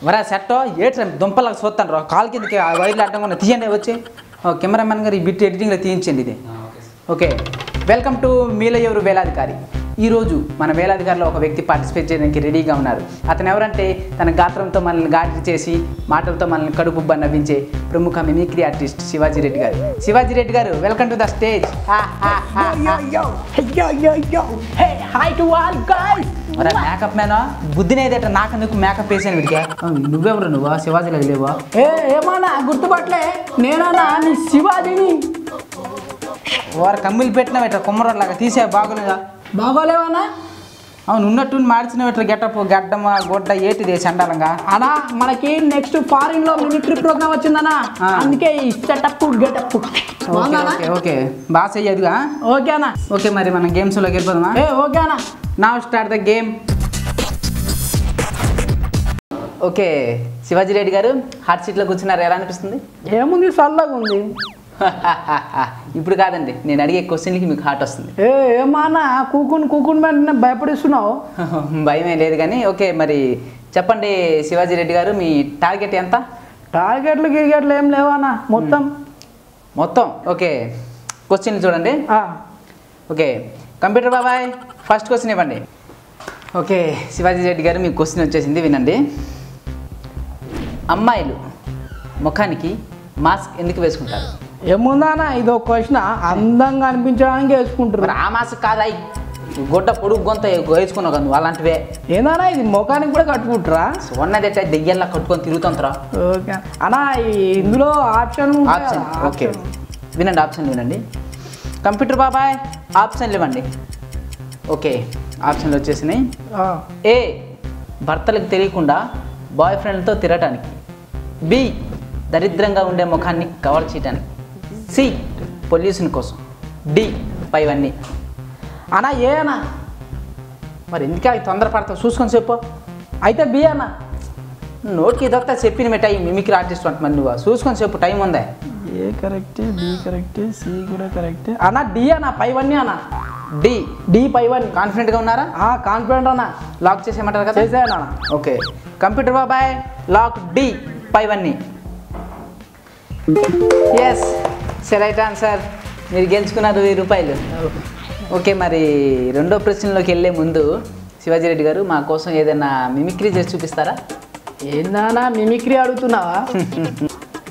వరా సెట్టో ఏట్రా దుంపలకు చూస్తాను రా కాలు కిందకి వైర్లు అడ్డం తీయండి వచ్చి కెమెరామెన్ గారు ఈ బిట్ ఎడిటింగ్లో తీయించండి ఇది ఓకే వెల్కమ్ టు మీలో ఎవరు వేలాధికారి ఈరోజు మన వేలాధికారిలో ఒక వ్యక్తి పార్టిసిపేట్ చేయడానికి రెడీగా ఉన్నారు అతను ఎవరంటే తన గాత్రంతో మనల్ని గాడి చేసి మాటలతో మనల్ని కడుపుబ్బ నవ్వించే ప్రముఖ mimicry artist Shivaji Reddy garu welcome to the stage makeup మ్యానా బుద్ధినేదేట నాకెందుకు మేకప్ వేసాను వీడికి నువ్వెవరు నువ్వా శివాజీలో లేవా ఏమన్నా గుర్తుపట్టలే నేనన్నా నీ శివాజీని వారు కమ్మిలు పెట్టినవేట కుమ్మరోడ్లాగా తీసే బాగోలేదా బాగోలేవన్నా అవును ఉన్నట్టు మార్చినవేట గెటప్ గడ్డమ గొడ్డ ఏటిది చండాలంగా అన్నా మనకి నెక్స్ట్ ఫారిన్ లో మిమిక్రీ ప్రోగ్రామ్ వచ్చిందన్నా అందుకే ఈ సెటప్ గెటప్ ఓకే బాగా చెయ్యదుగా ఓకే అన్న ఓకే మరి మనం గేమ్స్లోకి వెళ్ళిపోదామా ఓకే అన్న now start the game okay Shivaji Reddy గారు హాట్ సీట్లో కూర్చున్నారు ఎలా అనిపిస్తుంది ఏముంది చల్లగా ఉంది ఇప్పుడు కాదండి నేను అడిగే క్వశ్చన్కి మీకు హార్ట్ వస్తుంది ఏమన్నా కూకుని వెంటనే భయపడిస్తున్నావు భయమే లేదు కానీ ఓకే మరి చెప్పండి శివాజీ రెడ్డి గారు మీ టార్గెట్ ఎంత టార్గెట్లు గిరిగెట్లు ఏం లేవన్నా మొత్తం ఓకే క్వశ్చన్ చూడండి ఓకే కంప్యూటర్ బాబాయ్ ఫస్ట్ క్వశ్చన్ ఇవ్వండి ఓకే శివాజీ రెడ్డి గారు మీకు క్వశ్చన్ వచ్చేసింది వినండి అమ్మాయిలు ముఖానికి మాస్క్ ఎందుకు వేసుకుంటారు ఏముందన్నా ఇదో క్వశ్చన్ అందంగా అనిపించడానికి వేసుకుంటారు ఆ మాస్క్ కాదా గొడ్డ పొడుగు గొంత వేసుకున్నావు కదా అలాంటివే ఏందన్నా ఇది ముఖానికి కూడా కట్టుకుంటారా ఉన్నది దెయ్యల్లా కట్టుకొని తిరుగుతుంటారా ఓకే అన్నా ఇందులో ఆప్షన్ ఓకే వినండి ఆప్షన్ వినండి కంప్యూటర్ బాబాయ్ ఆప్షన్లు ఇవ్వండి ఓకే ఆప్షన్లు వచ్చేసినాయి ఏ భర్తలకు తెలియకుండా బాయ్ ఫ్రెండ్తో తిరగటానికి బి దరిద్రంగా ఉండే ముఖాన్ని కవర్ చేయడానికి సి పొల్యూషన్ కోసం డి పైవన్నీ అన్నా ఏ అన్నా మరి ఎందుకు అవి తొందరపడతావు చూసుకొని చెప్పు అయితే బి అన్నా నోట్కి ఇదొస్తా చెప్పిన మిఠాయి మిమిక్రీ ఆర్టిస్ట్ అంటే మరి నువ్వు చూసుకొని చెప్పు టైం ఉందా ఏ కరెక్టే బి కరెక్టే సి కూడా కరెక్టే అన్నా డి అన్నా పైవన్నీ అన్నా డి పైవన్నీ కాన్ఫిడెంట్గా ఉన్నారా కాన్ఫిడెంట్ అన్నా లాక్ చేసేయమంటారు కదా చేసేయనా ఓకే కంప్యూటర్ బాబాయ్ లాక్ డి పైవన్నీ ఎస్ రైట్ ఆన్సర్ మీరు గెలుచుకున్నారు 1000 రూపాయలు ఓకే మరి రెండో ప్రశ్నలోకి వెళ్ళే ముందు శివాజీ రెడ్డి గారు మా కోసం ఏదైనా మిమిక్రీ చేసి చూపిస్తారా ఏందన్నా మిమిక్రీ అడుగుతున్నావా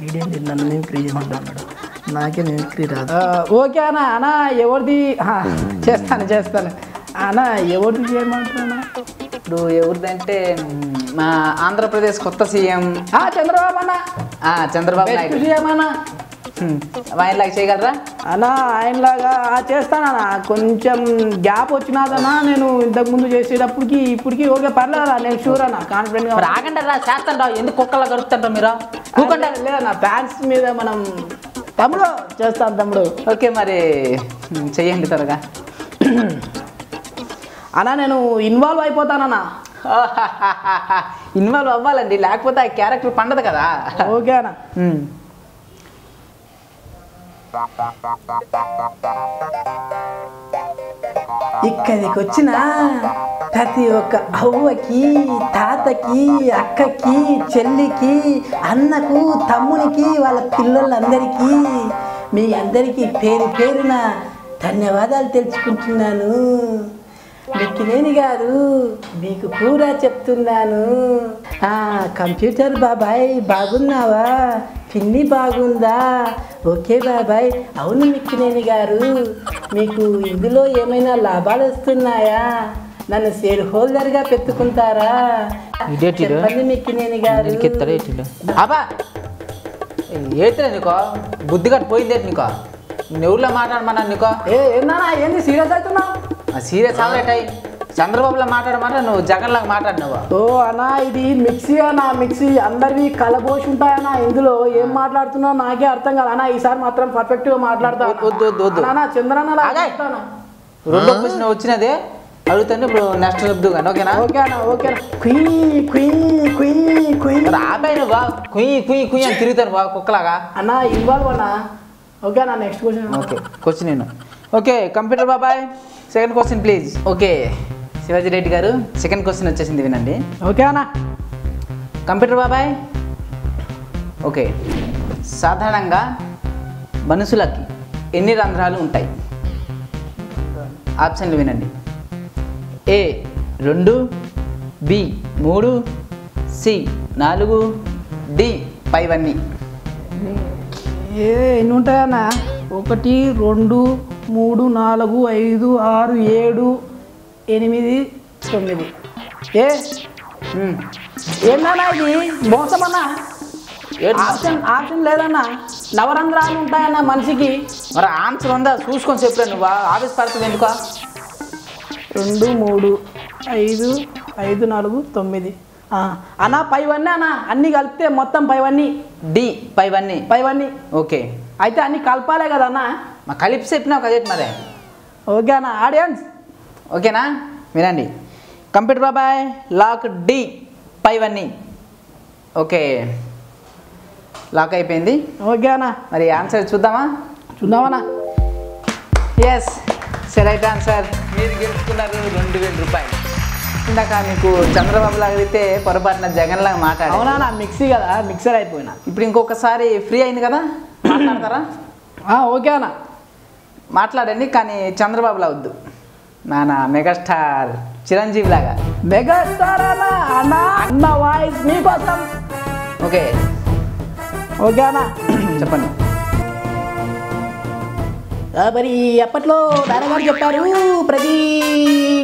ఇదేంటి నన్ను మిమిక్రీ చేయమంటున్నాడు నాకే మిమిక్రీ రాదు ఓకే అన్నా అన్నా ఎవరిది చేస్తాను అన్నా ఎవరిది చేయమంటున్నా ఇప్పుడు ఎవరిదంటే మా ఆంధ్రప్రదేశ్ కొత్త సీఎం చంద్రబాబు అన్న చంద్రబాబు నాయుడు సీఎం అన్న ఆయనలాగా చేయగలరా అన్నా ఆయనలాగా చేస్తానన్నా కొంచెం గ్యాప్ వచ్చినాదన్నా నేను ఇంతకుముందు చేసేటప్పటికి ఇప్పటికి ఓకే పర్లేదా నేను షూర్ అన్నా కాన్ఫిడెంట్గా రాకండి రా చేస్తాండా ఎందుకు కుక్కలా గడుపుతాంటారు మీరు కూకండి లేదన్నా ఫ్యాన్స్ మీద మనం తమ్ముడు చేస్తాను తమ్ముడు ఓకే మరి చెయ్యండి త్వరగా అన్నా నేను ఇన్వాల్వ్ అయిపోతానన్నా ఇన్వాల్వ్ అవ్వాలండి లేకపోతే ఆ క్యారెక్టర్ పండదు కదా ఓకే అన్న ఇక్కడికి వచ్చిన ప్రతి ఒక్క అవ్వకి తాతకి అక్కకి చెల్లికి అన్నకు తమ్మునికి వాళ్ళ పిల్లలందరికీ మీ అందరికీ పేరున ధన్యవాదాలు తెలుసుకుంటున్నాను మిక్కినేని గారు మీకు కూడా చెప్తున్నాను కంప్యూటర్ బాబాయ్ బాగున్నావా పిన్ని బాగుందా ఓకే బాబాయ్ అవును మిక్కినేని గారు మీకు ఇందులో ఏమైనా లాభాలు వస్తున్నాయా నన్ను షేర్ హోల్డర్గా పెట్టుకుంటారా చెప్పండి మిక్కినేని గారు ఏతే నీకో బుద్ధిగా పోయిందే నీకో నువ్వులో మాట్లాడమన్నా నీకో ఏందా ఏంది సీరియస్ అవుతున్నావు సీరియస్ అవ్వలేటాయి చంద్రబాబులో మాట్లాడమన్నా నువ్వు జగన్లాగా మాట్లాడినావు అన్నా ఇది మిక్సీ అన్నా మిక్సీ అందరివి కలబోసి ఉంటాయన్నా ఇందులో ఏం మాట్లాడుతున్నావు నాకే అర్థం కాదు అన్నా ఈసారి మాత్రం పర్ఫెక్ట్గా మాట్లాడతాను చంద్రన్న రెండో ప్రశ్న వచ్చినదే అడుగుతాను ఇప్పుడు నెక్స్ట్ చెప్దు కానీ ఓకేనా ఓకేనా ఆపాయి నువ్వు కుయ్యి కుయ్యి కుయ్యి అని తిరుగుతాను బా కుక్కలాగా అన్నా ఇన్వాల్వ్ అన్నా ఓకేనా నెక్స్ట్ క్వశ్చన్ ఓకే క్వశ్చన్ నేను ఓకే కంప్యూటర్ బాబాయ్ second question please okay Shivaji Reddy గారు సెకండ్ క్వశ్చన్ వచ్చేసింది వినండి ఓకే అన్నా కంప్యూటర్ బాబాయ్ ఓకే సాధారణంగా మనుషులకి ఎన్ని రంధ్రాలు ఉంటాయి? ఆప్షన్లు వినండి. ఏ 2, బి 3, సి 4, డి పైవన్నీ. ఎన్ని ఉంటాయన్నా? 1, 2, 3, 4, 5, 6, 7, 8, 9. ఏంటన్నా ఇది మోసమన్నా? ఆప్షన్ లేదన్నా. నవరంధ్రాలు ఉంటాయన్న మనిషికి. మరి ఆన్సర్ ఉందా చూసుకొని చెప్పాను నువ్వు ఆఫీస్ పడుతుంది ఎందుకు? 2, 3, 5, 5, 4, 9. అన్నా పైవన్నీ అన్న అన్నీ కలిపితే మొత్తం పైవన్నీ. డి పైవన్నీ. ఓకే అయితే అన్ని కలపాలే కదన్నా. మా కలిపి చెప్పినావు కదేంటి మరి? ఓకే అన్న. ఆడియన్స్ ఓకేనా? వినండి. కంప్యూటర్ బాబాయ్ లాక్ డి పైవన్నీ. ఓకే లాక్ అయిపోయింది. ఓకే అన్న. మరి ఆన్సర్ చూద్దామన్నా? Yes select answer. మీరు గెలుచుకున్నారు 2000 రూపాయలు. ఇందాక మీకు చంద్రబాబు లాగా అయితే పొరపాటున జగన్ లాగా మాట్లాడారు. అవునా? మిక్సీ కదా, మిక్సర్ అయిపోయినా. ఇప్పుడు ఇంకొకసారి ఫ్రీ అయింది కదా, మాట్లాడతారా? ఓకే అన్న మాట్లాడండి, కానీ చంద్రబాబులా వద్దు, నాన్న మెగాస్టార్ చిరంజీవి లాగా. మెగాస్టార్ అన్న అన్న వాయిస్ మీకోసం. ఓకే అన్న చెప్పండి. మరి అప్పట్లో నాన్నగారు చెప్పారు, ప్రతి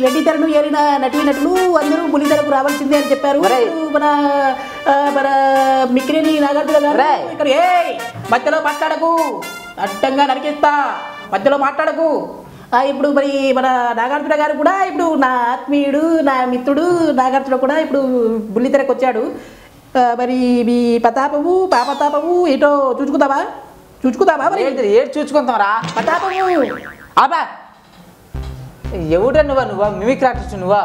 వెండి తెరను ఏరిన నటీనటులు అందరూ బుల్లితెరకు రావాల్సిందే అని చెప్పారు. మన మన మిక్కిరేని నాగార్జున గారు ఇక్కడ మధ్యలో మాట్లాడకు, అడ్డంగా నరికిస్తా, మధ్యలో మాట్లాడకు. ఇప్పుడు మరి మన నాగార్జున గారు కూడా ఇప్పుడు నా ఆత్మీయుడు, నా మిత్రుడు నాగార్జున కూడా ఇప్పుడు బుల్లితెరకు వచ్చాడు. మరి మీ ప్రతాపము పాపతాపము ఏటో చూసుకుందామా? మరి ఏడు చూసుకుంటావరా? ప్రతాపము ఆబా ఎవడ నువ్వా మిమిక్ ఆర్టిస్ట్ నువ్వా?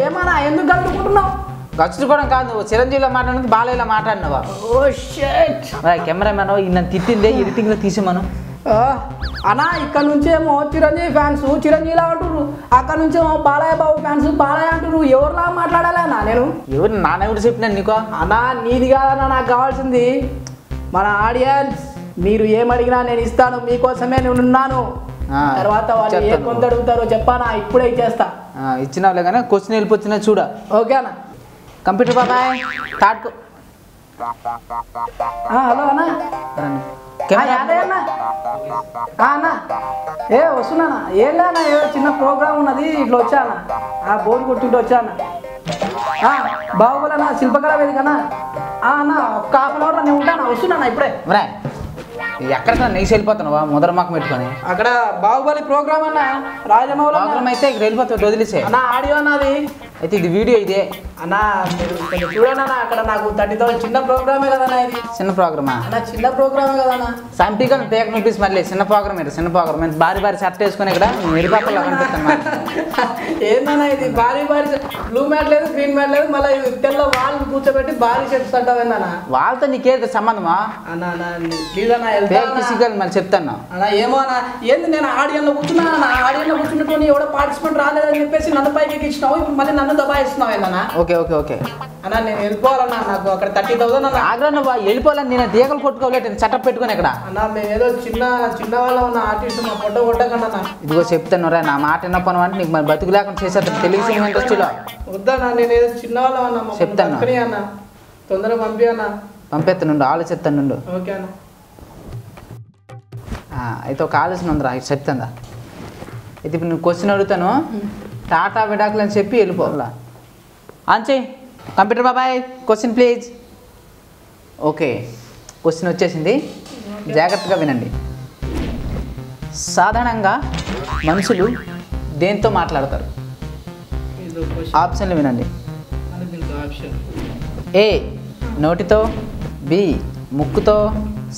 ఏమన్నా ఎందుకు గడుపుకుంటున్నావు? గచ్చుకోవడం కాదు, నువ్వు చిరంజీవిలో మాట్లాడినది బాలయ్యలో మాట్లాడినవా? కెమెరామెన్ నన్ను తిట్టిందే ఎడిటింగ్లో తీసేమను. అన్నా ఇక్కడ నుంచేమో చిరంజీవి ఫ్యాన్స్ చిరంజీవిలా అంటున్నారు, అక్కడ నుంచేమో బాలయ్య బాబు ఫ్యాన్స్ బాలయ్య అంటున్నారు. ఎవరిలా మాట్లాడాలన్నా నేను? నానెవరు చెప్పినా నీకో? అన్నా నీది కాదన్నా నాకు కావాల్సింది మన ఆడియన్స్. మీరు ఏమడిగినా నేను ఇస్తాను, మీకోసమే నేను ఉన్నాను. తర్వాత వాళ్ళు ఏ కొంత అడుగుతారో చెప్పానా, ఇప్పుడే ఇచ్చేస్తా. ఇచ్చినావులే కానీ క్వశ్చన్ వెళ్ళిపోతున్నా చూడ. ఓకే అన్న. కంప్యూటర్ బాబాయ్ తాడుకో. హలో అన్న. అన్నా వస్తున్నానా? ఏం లేనా, ఏదో చిన్న ప్రోగ్రామ్ ఉన్నది, ఇట్లా వచ్చానా, బోర్డు కొట్టుంటే వచ్చానా. బాహుబలి శిల్పకళ వేదికనా అన్న, ఒక్క హాఫ్ అన్ అవర్ నేను ఉంటానా, వస్తున్నానా ఇప్పుడే. ఎక్కడ నెక్స్ట్ వెళ్ళిపోతున్నావా ముదర మాకు పెట్టుకొని? అక్కడ బాహుబలి ప్రోగ్రామ్ అన్న, రాజమౌళి అయితే ఇక్కడ వెళ్ళిపోతావు, వదిలేసే అన్న. ఆడియో అన్నది అయితే, ఇది వీడియో ఇదే అన్న. మీరు కొంచెం చూడండి అన్న, అక్కడ నాకు 30,000 చిన్న ప్రోగ్రామే కదన్నా ఇది. చిన్న ప్రోగ్రామా అన్న? చిన్న ప్రోగ్రామే కదన్నా. సంపీగా టేక్ నోటీస్ మళ్ళీ చిన్న ప్రోగ్రామ్ ఇది, చిన్న ప్రోగ్రామ్. భారీ షర్ట్ వేసుకొని ఇక్కడ నిరుపాపల్లో కనిపిస్తాను. ఏందన్నా ఇది? భారీ బ్లూ మ్యాట్ లేదు, గ్రీన్ మ్యాట్ లేదు, మళ్ళీ తెల్ల వాళ్ళు కూర్చోబెట్టి భారీ షర్ట్స్ అంటావేందన్నా? వాళ్ళతో నీకేది సంబంధమా అన్న? ప్లీజ్ అన్న మరి చెప్తాను అన్న. ఏమో అన్న, ఏంది నేను ఆడియన్లో కూర్చున్నాను అన్న, ఆడియన్లో కూర్చున్నట్టు ఎవడో పార్టిసిపెంట్ రాలేదని చెప్పేసి నన్ను పైకి ఇచ్చినావు, ఇప్పుడు మళ్ళీ నన్ను దబాయిస్తున్నావు ఏందన్నా? ఓకే అన్న నేను వెళ్ళిపోవాలన్నా, నాకు అక్కడ 30,000 అన్న. ఆగ్రా నువ్వు వెళ్ళిపోవాలని నేను తీగలు కొట్టుకోలేదు, సెటప్ పెట్టుకుని ఇక్కడ. అన్న మేము ఏదో చిన్న వాళ్ళ ఉన్న ఆర్టిస్ట్, మా ఫోటో కొట్టకండి అన్న. ఇదిగో చెప్తాను రా, నా మాట విన్నపను అంటే నీకు మరి బతుకు లేకుండా చేసేస్తాను తెలుగు సినిమా ఇండస్ట్రీలో. వద్దన్నా, నేను ఏదో చిన్న వాళ్ళ అన్న, చెప్తాను అన్న, తొందరగా పంపి అన్న. పంపేస్తాను, ఆలోచిస్తాను. ఓకే అన్న. అయితే ఒక ఆలోచన ఉందిరా, చెప్తాందా? అయితే ఇప్పుడు నేను క్వశ్చన్ అడుగుతాను, టాటా విడాకులు అని చెప్పి వెళ్ళిపోవాలా. ఆన్సే కంప్యూటర్ బాబాయ్ క్వశ్చన్ ప్లీజ్. ఓకే క్వశ్చన్ వచ్చేసింది, జాగ్రత్తగా వినండి. సాధారణంగా మనుషులు దేంతో మాట్లాడతారు? ఆప్షన్లు వినండి. ఏ నోటితో, బి ముక్కుతో,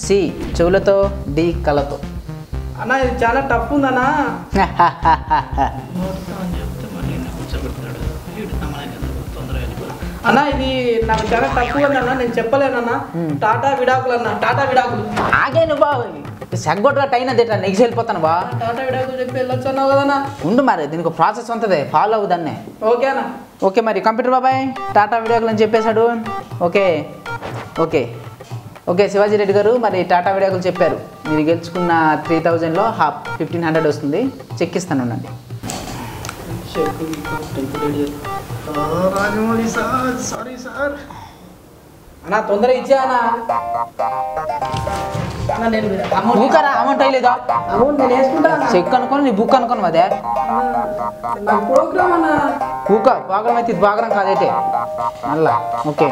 సి చెవులతో, డి కళ్ళతో. అన్న ఇది చాలా టఫ్ ఉందన్నా. అన్న ఇది నాకు చాలా తక్కువ ఉందన్న, నేను చెప్పలేనన్నా. టాటా విడాకులు అన్న, టాటా విడాకులు. ఆగే నువ్వు సగ్గొట్టుగా టైన్ అదే నెక్స్ట్ వెళ్ళిపోతాను బా. టాటా విడాకులు చెప్పి వెళ్ళొచ్చు అన్నావు కదన్నా. ఉండు మరి, దీనికి ప్రాసెస్ ఉంటుంది, ఫాలో అవుదాన్ని. ఓకే అన్న. ఓకే మరి కంప్యూటర్ బాబాయ్ టాటా వీడియోకాల్ అని చెప్పేశాడు. Okay okay okay Shivaji Reddy గారు మరి టాటా వీడియోకాల్ చెప్పారు. మీరు గెలుచుకున్న 3000లో హాఫ్ 1500 వస్తుంది. చెక్ ఇస్తాను ఉండండి. Rajamouli sir sorry sir. అన్నా తొందరగా ఇచ్చా అన్నా. నేను ఊకరా అమౌంట్ అయ్యలేదా? అమౌంట్ నేను వేసుకుంటా అన్న. చెక్ అనుకోను నీ బుక్ అనుకోను అదే నా ప్రోగ్రామ్ అన్న. ఊక బాగరం అయితే ఇది బాగరం కాదైతే మళ్ళా. ఓకే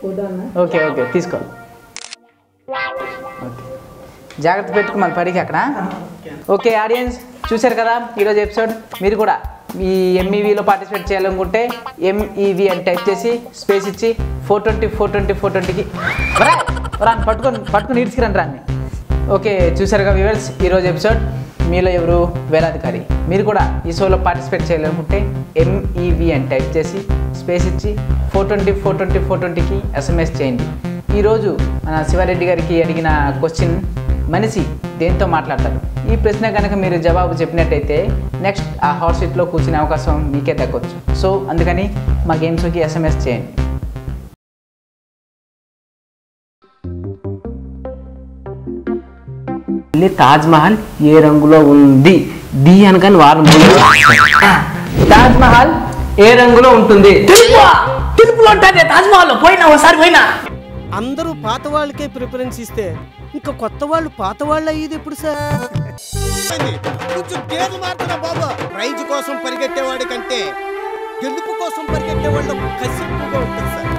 ఫోటో అన్న. ఓకే ఓకే తీసుకో. ఓకే జాగ్రత్త పెట్టుకో మన పడికి అక్కడ. ఓకే ఆడియన్స్ చూశారు కదా ఈరోజు ఎపిసోడ్. మీరు కూడా ఈ ఎంఈవిలో పార్టిసిపేట్ చేయాలనుకుంటే ఎంఈవి అని టైప్ చేసి స్పేస్ ఇచ్చి 420 పట్టుకొని ఈడ్చుకురండి రాన్ని. ఓకే చూశారుగా వ్యూవర్స్ ఈరోజు ఎపిసోడ్ మీలో ఎవరు వేలాధికారి. మీరు కూడా ఈ షోలో పార్టిసిపేట్ చేయాలనుకుంటే ఎంఈవి అని టైప్ చేసి స్పేస్ ఇచ్చి 420 ఎస్ఎంఎస్ చేయండి. ఈరోజు మన శివారెడ్డి గారికి అడిగిన క్వశ్చన్ మనిషి దేంతో మాట్లాడతారు. ఈ ప్రశ్న కనుక మీరు జవాబు చెప్పినట్టయితే నెక్స్ట్ ఆ హాట్ సీట్లో కూర్చునే అవకాశం మీకే దక్కొచ్చు. సో అందుకని మా గేమ్ షోకి ఎస్ఎంఎస్ చేయండి. తాజ్ మహల్ ఏ రంగులో ఉంది? ది అనగానే వారం తాజ్ మహల్ ఏ రంగులో ఉంటుంది? తెలుపులో ఉంటుంది తాజ్మహల్. పోయినా ఒకసారి పోయినా. అందరూ పాత వాళ్ళకే ప్రిఫరెన్స్ ఇస్తే ఇంకా కొత్త వాళ్ళు పాత వాళ్ళు అయ్యేది ఎప్పుడు సార్? కొంచెం గేర్లు మారుతున్నా బాబా. ప్రైజ్ కోసం పరిగెట్టేవాడి కంటే గెలుపు కోసం పరిగెట్టేవాళ్ళు కసి ఎక్కువగా ఉంటుంది సార్.